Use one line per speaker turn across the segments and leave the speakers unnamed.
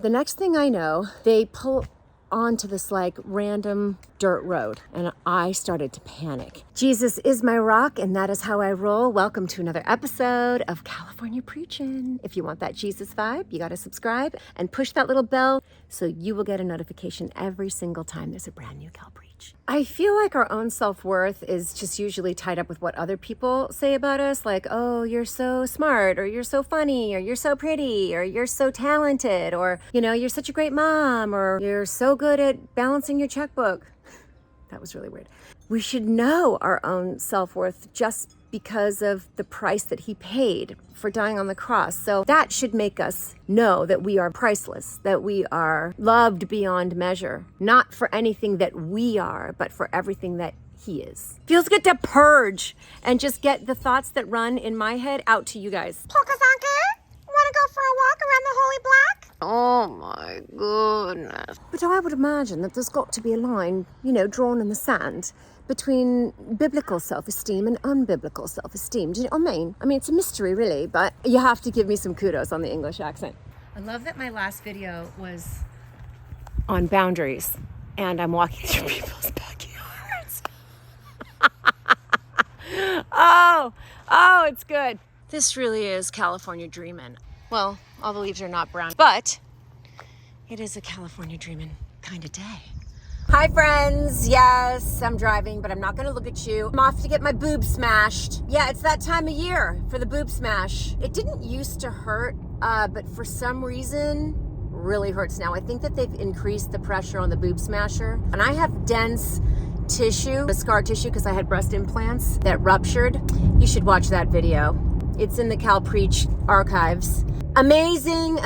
The next thing I know, they pull onto this like random dirt road and I started to panic. Jesus is my rock and that is how I roll. Welcome to another episode of California Preaching. If you want that Jesus vibe, you got to subscribe and push that little bell so you will get a notification every single time there's a brand new calpreach. I feel like our own self-worth is just usually tied up with what other people say about us, like, oh, you're so smart, or you're so funny, or you're so pretty, or you're so talented, or, you know, you're such a great mom, or you're so good at balancing your checkbook. That was really weird. We should know our own self-worth just because of the price that he paid for dying on the cross. So that should make us know that we are priceless, that we are loved beyond measure, not for anything that we are, but for everything that he is. Feels good to purge and just get the thoughts that run in my head out to you guys.
Pokazanka, wanna go for a walk around the Holy Black?
Oh my goodness. But I would imagine that there's got to be a line, you know, drawn in the sand between biblical self-esteem and unbiblical self-esteem. Do you know what I mean? I mean, it's a mystery really, but you have to give me some kudos on the English accent. I love that my last video was on boundaries and I'm walking through people's backyards. Oh, it's good. This really is California dreamin'. Well, all the leaves are not brown, but it is a California dreamin' kind of day. Hi friends, yes, I'm driving, but I'm not gonna look at you. I'm off to get my boob smashed. Yeah, it's that time of year for the boob smash. It didn't used to hurt, but for some reason, really hurts now. I think that they've increased the pressure on the boob smasher. And I have dense tissue, the scar tissue, because I had breast implants that ruptured. You should watch that video. It's in the calpreach archives. Amazing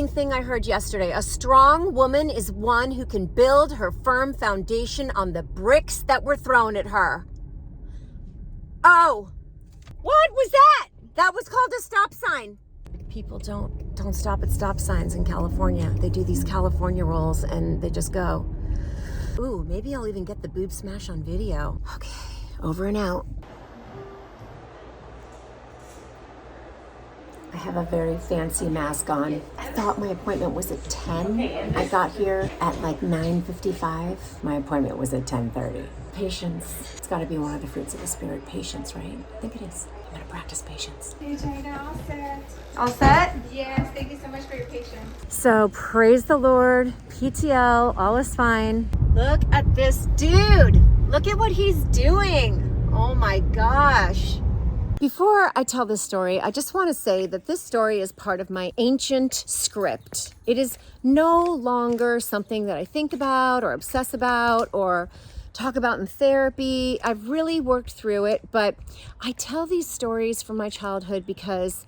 thing I heard yesterday. A strong woman is one who can build her firm foundation on the bricks that were thrown at her. Oh, what was that? That was called a stop sign. People don't stop at stop signs in California. They do these California rolls and they just go. Ooh, maybe I'll even get the boob smash on video. Okay, over and out. I have a very fancy mask on. I thought my appointment was at 10. I got here at like 9:55. My appointment was at 10:30. Patience. It's got to be one of the fruits of the spirit. Patience, right? I think it is. I'm going to practice patience.
Hey, China, all set.
All set?
Yes, thank you so much for your patience.
So praise the Lord. PTL, all is fine. Look at this dude. Look at what he's doing. Oh my gosh. Before I tell this story, I just want to say that this story is part of my ancient script. It is no longer something that I think about or obsess about or talk about in therapy. I've really worked through it, but I tell these stories from my childhood because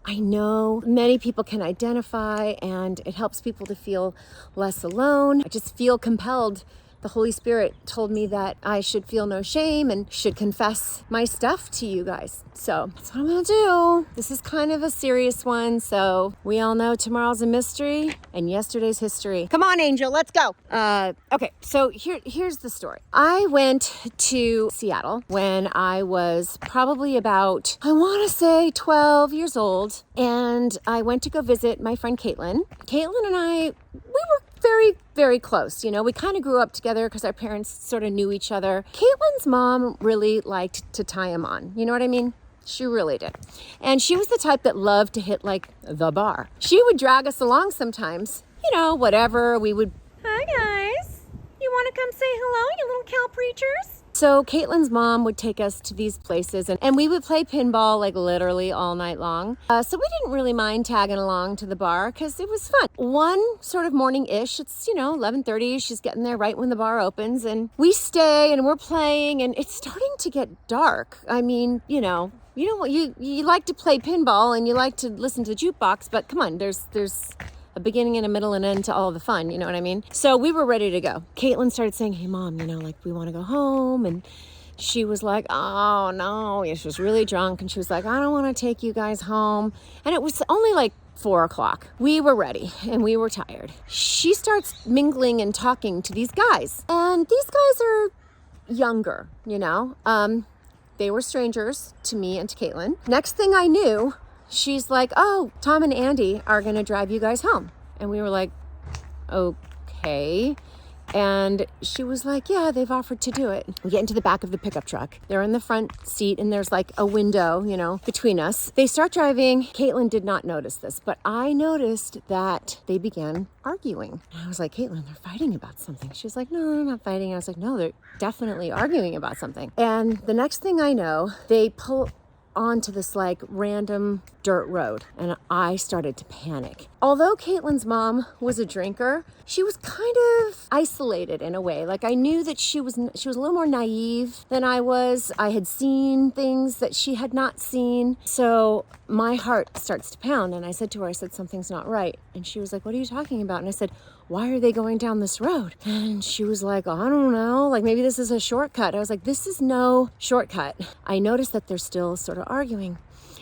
I know many people can identify and it helps people to feel less alone. I just feel compelled. The Holy Spirit told me that I should feel no shame and should confess my stuff to you guys. So that's what I'm gonna do. This is kind of a serious one. So we all know tomorrow's a mystery and yesterday's history. Come on, Angel, let's go. Okay, so here's the story. I went to Seattle when I was probably about, I wanna say 12 years old. And I went to go visit my friend Caitlin. Caitlin and I, we were very close. You know, we kind of grew up together because our parents sort of knew each other. Caitlin's mom really liked to tie him on. You know what I mean? She really did. And she was the type that loved to hit like the bar. She would drag us along sometimes, you know, whatever. We would, hi guys, you want to come say hello, you little cow preachers? So Caitlin's mom would take us to these places and we would play pinball like literally all night long. So we didn't really mind tagging along to the bar because it was fun. One sort of morning-ish, it's, you know, 11:30, she's getting there right when the bar opens and we stay and we're playing and it's starting to get dark. I mean, you know what, you like to play pinball and you like to listen to the jukebox, but come on, there's a beginning and a middle and end to all of the fun, you know what I mean? So we were ready to go. Caitlin started saying, hey mom, you know, like we want to go home. And she was like, oh no. She was really drunk and she was like, I don't want to take you guys home. And it was only like 4 o'clock. We were ready and we were tired. She starts mingling and talking to these guys. And these guys are younger, you know? They were strangers to me and to Caitlin. Next thing I knew, she's like, oh, Tom and Andy are going to drive you guys home. And we were like, okay. And she was like, yeah, they've offered to do it. We get into the back of the pickup truck. They're in the front seat and there's like a window, you know, between us. They start driving. Caitlin did not notice this, but I noticed that they began arguing. And I was like, Caitlin, they're fighting about something. She was like, no, they're not fighting. I was like, no, they're definitely arguing about something. And the next thing I know, they pull onto this like random dirt road and I started to panic. Although Caitlin's mom was a drinker, she was kind of isolated in a way. Like I knew that she was a little more naive than I was. I had seen things that she had not seen. So my heart starts to pound and I said to her, I said, something's not right. And she was like, what are you talking about? And I said, why are they going down this road? And she was like, I don't know, like maybe this is a shortcut. I was like, this is no shortcut. I noticed that they're still sort of arguing.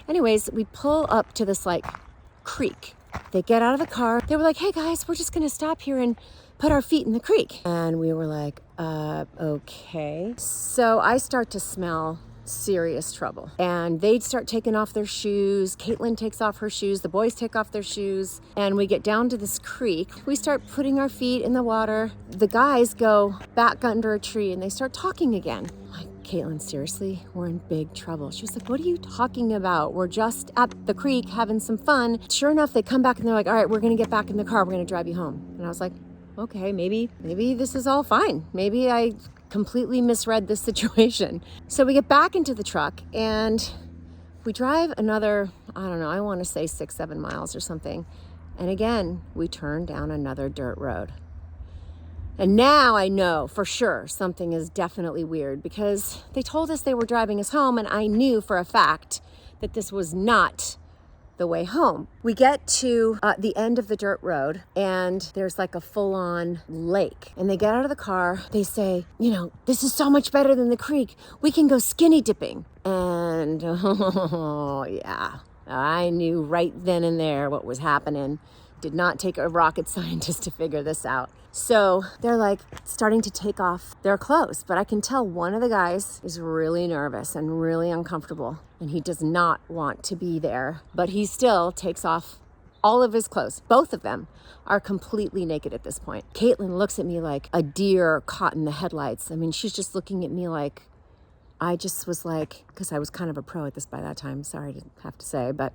Anyways, we pull up to this like creek. They get out of the car. They were like, hey guys, we're just gonna stop here and put our feet in the creek. And we were like, okay. So I start to smell serious trouble. And they start taking off their shoes. Caitlin takes off her shoes. The boys take off their shoes. And we get down to this creek. We start putting our feet in the water. The guys go back under a tree and they start talking again. Like, Caitlin, seriously, we're in big trouble. She was like, what are you talking about? We're just at the creek having some fun. Sure enough, they come back and they're like, all right, we're going to get back in the car. We're going to drive you home. And I was like, okay, maybe this is all fine. Maybe I completely misread this situation. So we get back into the truck and we drive another, I don't know, I want to say 6-7 miles or something. And again, we turn down another dirt road. And now I know for sure something is definitely weird because they told us they were driving us home and I knew for a fact that this was not the way home. We get to the end of the dirt road and there's like a full-on lake. And they get out of the car. They say, you know, this is so much better than the creek. We can go skinny dipping. And oh yeah, I knew right then and there what was happening. Did not take a rocket scientist to figure this out. So they're like starting to take off their clothes, but I can tell one of the guys is really nervous and really uncomfortable and he does not want to be there, but he still takes off all of his clothes. Both of them are completely naked at this point. Caitlin looks at me like a deer caught in the headlights. I mean, she's just looking at me like, I just was like, because I was kind of a pro at this by that time, sorry to have to say, but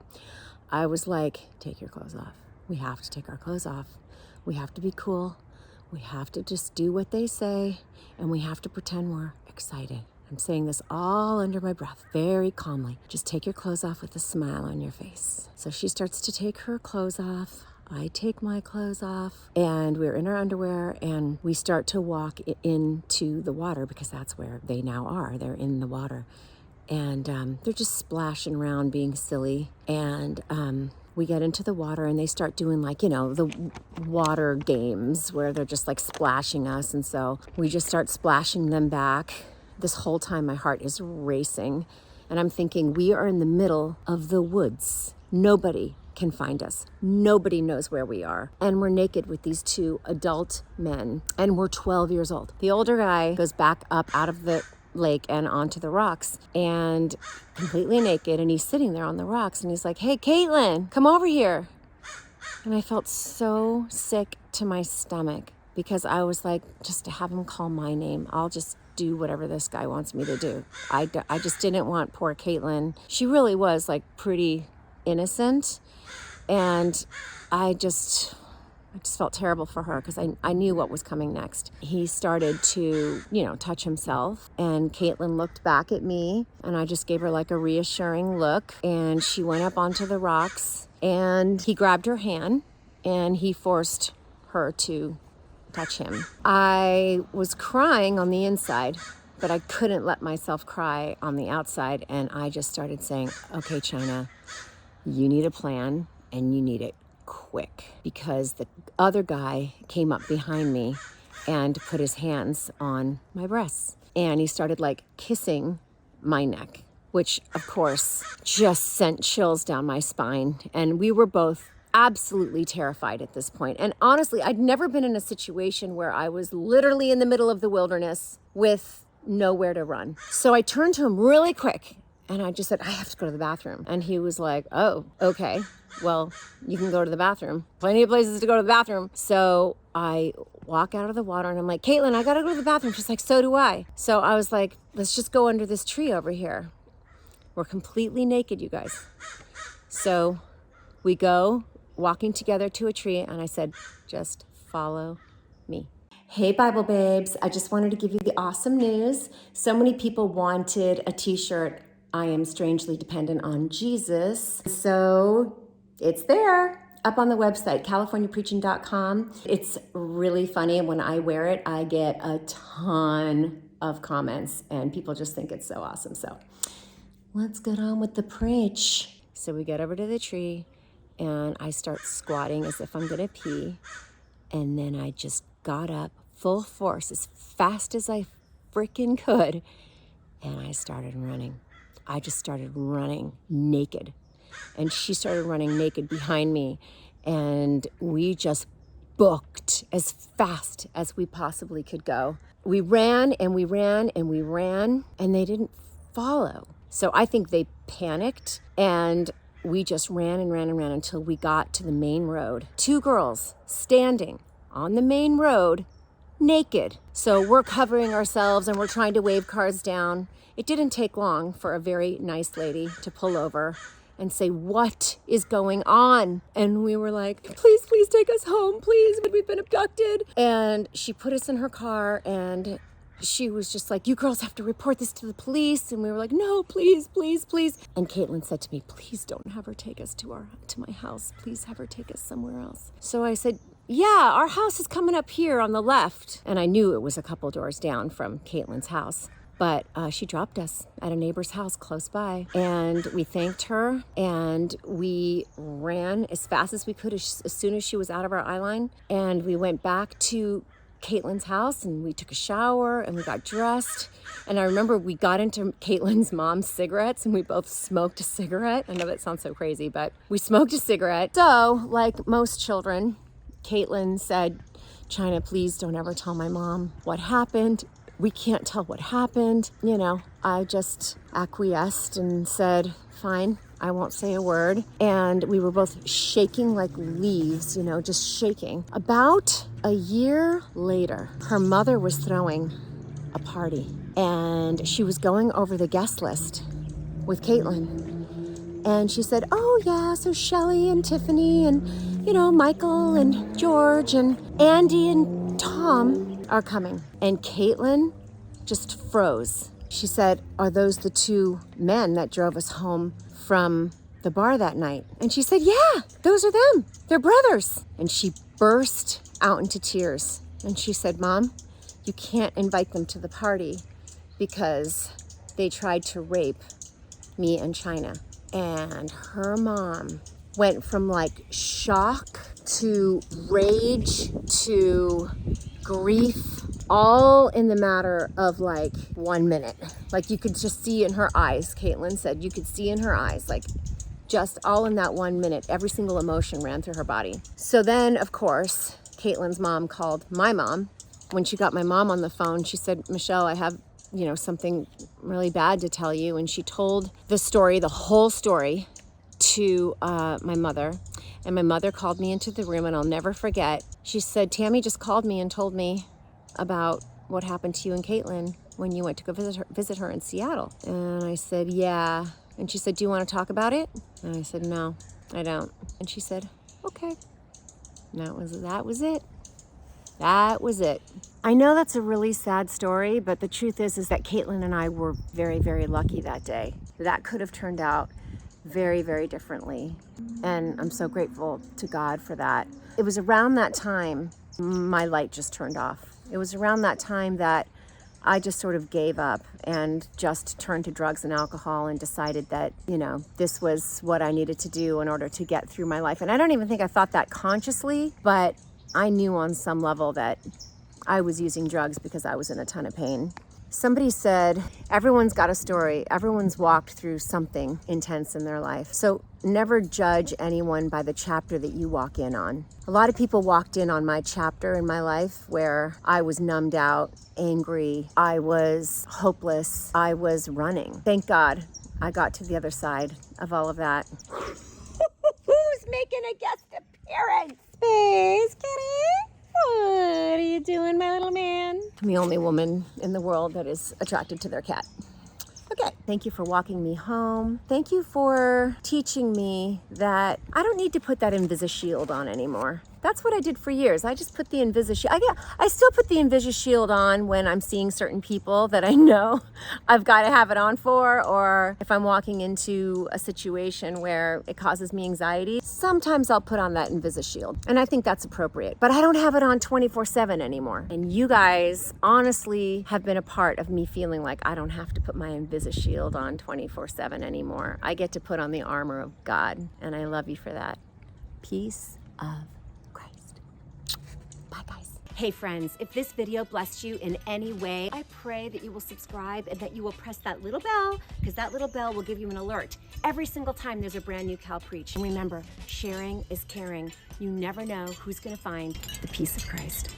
I was like, take your clothes off. We have to take our clothes off. We have to be cool. We have to just do what they say, and we have to pretend we're excited. I'm saying this all under my breath, very calmly. Just take your clothes off with a smile on your face. So she starts to take her clothes off. I take my clothes off, and we're in our underwear, and we start to walk into the water because that's where they now are. They're in the water, and they're just splashing around, being silly, and we get into the water and they start doing like, you know, the water games where they're just like splashing us. And so we just start splashing them back. This whole time my heart is racing and I'm thinking we are in the middle of the woods. Nobody can find us. Nobody knows where we are. And we're naked with these two adult men and we're 12 years old. The older guy goes back up out of the lake and onto the rocks and completely naked and he's sitting there on the rocks and he's like, hey Caitlin, come over here. And I felt so sick to my stomach because I was like, just to have him call my name, I'll just do whatever this guy wants me to do. I just didn't want poor Caitlin. She really was like pretty innocent and I just felt terrible for her because I knew what was coming next. He started to, you know, touch himself and Caitlin looked back at me and I just gave her like a reassuring look and she went up onto the rocks and he grabbed her hand and he forced her to touch him. I was crying on the inside, but I couldn't let myself cry on the outside and I just started saying, okay, China, you need a plan and you need it quick because the other guy came up behind me and put his hands on my breasts and he started like kissing my neck, which of course just sent chills down my spine. And we were both absolutely terrified at this point. And honestly, I'd never been in a situation where I was literally in the middle of the wilderness with nowhere to run. So I turned to him really quick And I just said, I have to go to the bathroom. And he was like, oh, okay. Well, you can go to the bathroom. Plenty of places to go to the bathroom. So I walk out of the water and I'm like, Caitlin, I gotta go to the bathroom. She's like, so do I. So I was like, let's just go under this tree over here. We're completely naked, you guys. So we go walking together to a tree and I said, just follow me. Hey, Bible babes. I just wanted to give you the awesome news. So many people wanted a t-shirt, I am strangely dependent on Jesus. So it's there up on the website, californiapreaching.com. It's really funny. When I wear it, I get a ton of comments and people just think it's so awesome. So let's get on with the preach. So we get over to the tree and I start squatting as if I'm gonna pee. And then I just got up full force as fast as I freaking could. And I started running. I just started running naked. And she started running naked behind me. And we just booked as fast as we possibly could go. We ran and we ran and we ran and they didn't follow. So I think they panicked and we just ran and ran and ran until we got to the main road. 2 girls standing on the main road naked. So we're covering ourselves and we're trying to wave cars down. It didn't take long for a very nice lady to pull over and say, what is going on? And we were like, please take us home, please. We've been abducted. And she put us in her car and she was just like, you girls have to report this to the police. And we were like, no, please. And Caitlin said to me, please don't have her take us to my house. Please have her take us somewhere else. So I said, yeah, our house is coming up here on the left. And I knew it was a couple doors down from Caitlin's house. But she dropped us at a neighbor's house close by. And we thanked her and we ran as fast as we could as soon as she was out of our eye line. And we went back to Caitlin's house and we took a shower and we got dressed. And I remember we got into Caitlin's mom's cigarettes and we both smoked a cigarette. I know that sounds so crazy, but we smoked a cigarette. So like most children, Caitlin said, China, please don't ever tell my mom what happened. We can't tell what happened. You know, I just acquiesced and said, fine, I won't say a word. And we were both shaking like leaves, you know, just shaking. About a year later, her mother was throwing a party and she was going over the guest list with Caitlin. And she said, oh yeah, so Shelly and Tiffany and, you know, Michael and George and Andy and Tom are coming. And Caitlin just froze. She said, are those the 2 men that drove us home from the bar that night? And she said, yeah, those are them. They're brothers. And she burst out into tears. And she said, Mom, you can't invite them to the party because they tried to rape me and China. And her mom went from like shock to rage to grief, all in the matter of like 1 minute. Like you could just see in her eyes, Caitlin said, you could see in her eyes, like just all in that 1 minute, every single emotion ran through her body. So then, of course, Caitlin's mom called my mom. When she got my mom on the phone, she said, Michelle, I have, you know, something really bad to tell you. And she told the story, the whole story, to my mother. And my mother called me into the room, and I'll never forget. She said, Tammy just called me and told me about what happened to you and Caitlin when you went to go visit her in Seattle. And I said, yeah. And she said, do you want to talk about it? And I said, no, I don't. And she said, okay. And that was it. That was it. I know that's a really sad story, but the truth is that Caitlin and I were very, very lucky that day. That could have turned out very, very differently. And I'm so grateful to God for that. It was around that time my light just turned off. It was around that time that I just sort of gave up and just turned to drugs and alcohol and decided that, you know, this was what I needed to do in order to get through my life. And I don't even think I thought that consciously, but I knew on some level that I was using drugs because I was in a ton of pain. Somebody said, everyone's got a story. Everyone's walked through something intense in their life. So never judge anyone by the chapter that you walk in on. A lot of people walked in on my chapter in my life where I was numbed out, angry, I was hopeless, I was running. Thank God I got to the other side of all of that. Who's making a guest appearance? Space Kitty? What are you doing, my little man? I'm the only woman in the world that is attracted to their cat. Okay, thank you for walking me home. Thank you for teaching me that I don't need to put that Invisi-Shield on anymore. That's what I did for years. I just put the Invisi-Shield. I still put the Invisi-Shield on when I'm seeing certain people that I know I've got to have it on for, or if I'm walking into a situation where it causes me anxiety, sometimes I'll put on that Invisi-Shield. And I think that's appropriate. But I don't have it on 24/7 anymore. And you guys honestly have been a part of me feeling like I don't have to put my Invisi-Shield on 24/7 anymore. I get to put on the armor of God, and I love you for that. Peace of Christ. Bye, guys. Hey friends, if this video blessed you in any way, I pray that you will subscribe and that you will press that little bell, because that little bell will give you an alert every single time there's a brand new calpreach. And remember, sharing is caring. You never know who's gonna find the peace of Christ.